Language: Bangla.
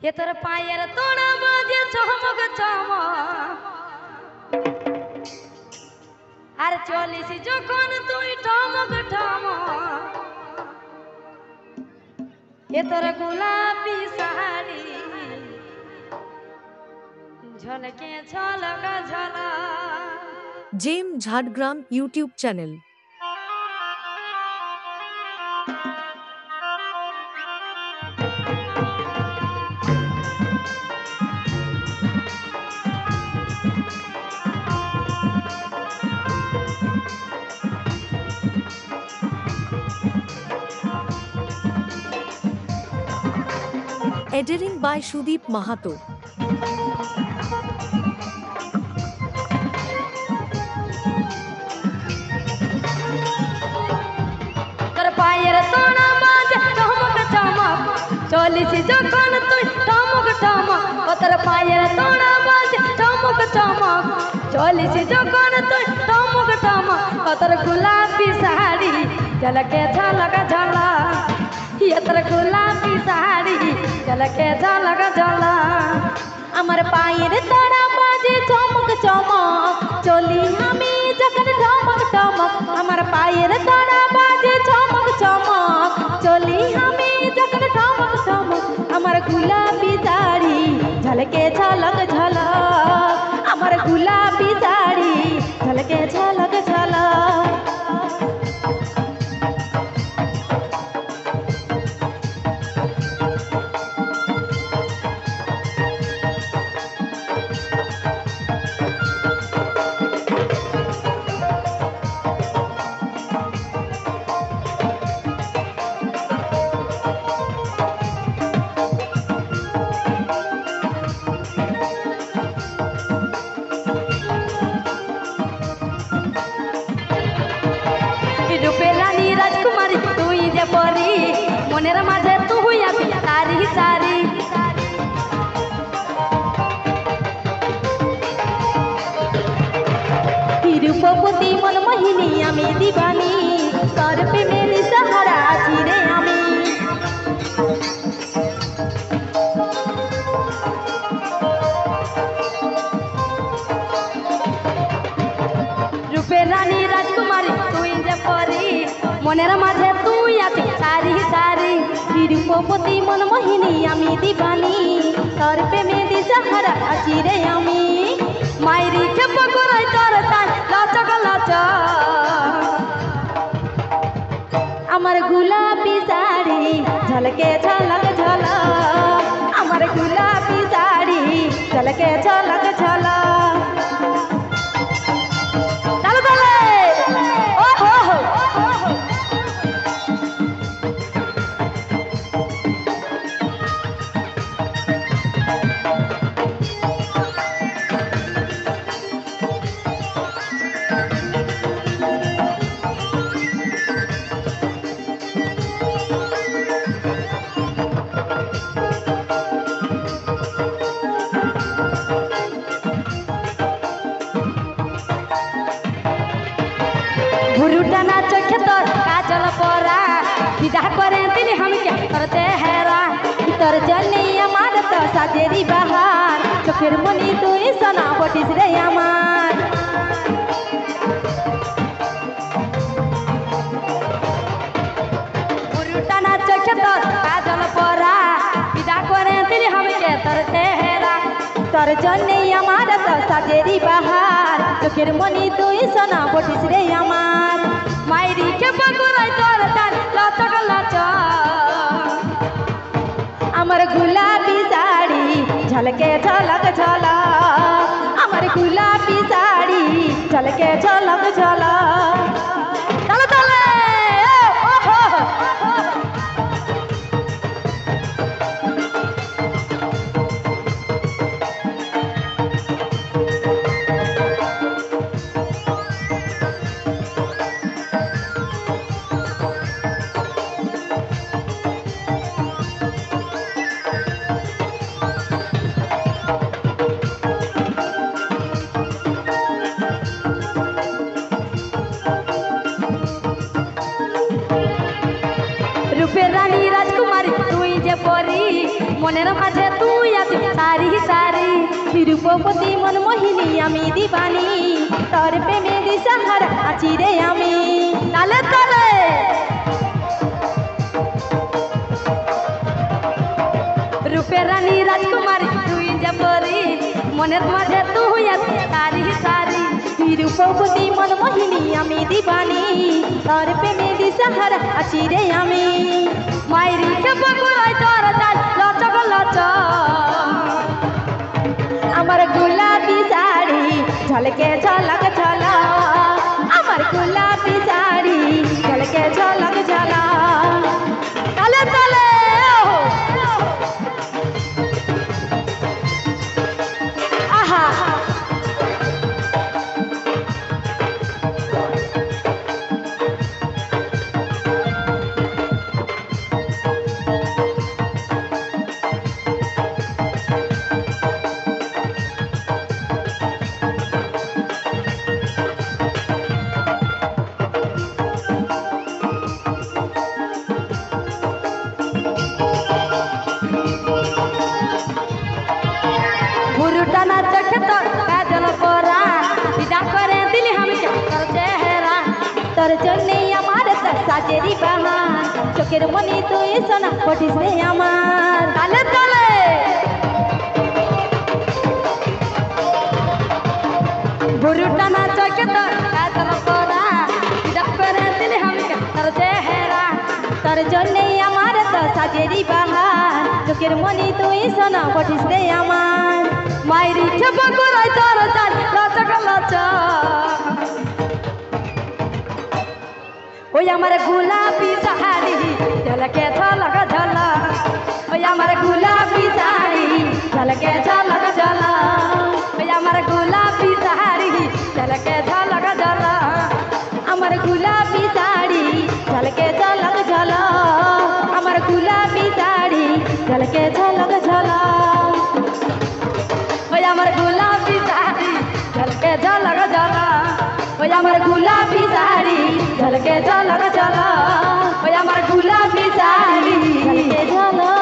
এ তোর পায়ের তোড়া বাজে চমক চমক, আর চলিস যখন তুই টমক টমক, এ তোর গোলাপি শাড়ি ঝলকে ঝলক ঝলক। Gem Jhargram YouTube channel. Editing by Sudeep Mahato. তোর পায়ের তোড়া বাজে চমক চমক, চলিস যখন তুই টমক টমক, ও তোর পায়ের তোড়া বাজে চমক চমক, চলিস যখন তুই টমক টমক, ও তোর গোলাপি শাড়ি ঝলকে ঝলক ঝলক, এ তোর গোলাপি শাড়ি ঝলকে ঝলক ঝলক। আমার পায়ের তোড়া বাজে চমক চমক, চলি আমি যখন টমক টমক, আমার পায়ের তোড়া বাজে চমক চমক, চলি আমি যখন টমক টমক, আমার গোলাপি শাড়ি ঝলকে ঝলক ঝলক, আমার গোলাপি শাড়ি ঝলকে ঝলক ঝলক। রূপে রানী রাজকুমারী তুই যে পরি, মনের মাঝে তুই আছি সারি সারি, রূপবতী মন মোহিনী আমি দিবানি, তোর প্রেমের সাহারা আছি রে আমি। রূপে রানী রাজকুমারী তুই যে পরি, মনের মাঝে তুই আছি সারি সারি, রূপবতী মন মোহিনী আমি দিবানি, তোর প্রেমে দিশাহারা আছি রে আমি। মাইরি খেপ করাই তোর তাই লচক লচক, আমার গোলাপি শাড়ি ঝলকে ঝলক ঝলক, আমার গোলাপি শাড়ি ঝলকে ঝলক ঝলক। তালে তালে ও হো হো। ভুরুটানা চোখে তোর কাজল পরা, বিদা করে দিলি हमके করতে হেরা, তোর জন্যে আমার তো সাজেরি বাহার, চোখের মনি তুই সোনা বটিস রে আমার। ভুরুটানা চোখে তোর কাজল পরা, বিদা করে দিলি हमके করতে হেরা, তোর জন্যে আমার তো সাজেরি বাহার, চোখের মনি তুই সোনা বটিস রে আমার। মাইরি খেপ করাই তোর তার লচক লচক, আমার গোলাপি শাড়ি ঝলকে ঝলক ঝলক, আমার গোলাপি শাড়ি ঝলকে ঝলক ঝলক। তালে তালে ও হো হো। মনের মাঝে তুই আছিস সারি সারি রূপবতী মন মোহিনী আমি দিবানি তোর প্রেমে দিশাহারা আছি রে আমি তালে তালে রূপে রানী রাজকুমারী তুই যে পরি মনের মাঝে তুই আছিস সারি সারি রূপবতী মন মোহিনী আমি দিবানি তোর প্রেমে দিশাহারা আছি রে আমি মাইরি খেপা করাই তোর চাল লচক লচক আমার গোলাপি শাড়ি ঝলকে ঝলক ঝলক আমার গোলাপি শাড়ি ঝলকে ঝলক ঝলক তালে তালে আহা টানা চোখে তোর কাজল পরা বিদা করে দিলি আমাকে তোর চেহারা তোর জন্যই আমার সাজেরি বাহার চোখের মনি তুই সোনা পটিস রে আমার তালে তালে ভুরু টানা চোখে তোর কাজল পরা বিদা করে দিলি আমাকে তোর চেহারা তোর জন্যই আমার সাজেরি বাহার চোখের মনি তুই সোনা পটিস রে আমার মাইরি খেপা করাই তোর চাল লচক লচক ওই আমার গোলাপি শাড়ি ঝলকে ঝলক ঝলক ওই আমার গোলাপি শাড়ি ঝলকে ঝলক ঝলক ওই আমার গোলাপি শাড়ি ঝলকে ঝলক ঝলক আমার গোলাপি শাড়ি ঝলকে ঝলক ঝলক আমার গোলাপি শাড়ি ঝলকে ঝলক ঝলক ওই আমার গোলাপি শাড়ি ঝলকে ঝলক ঝলক ওই আমার গোলাপি শাড়ি ঝলকে ঝলক ঝলক ওই আমার গোলাপি শাড়ি ঝলকে ঝলক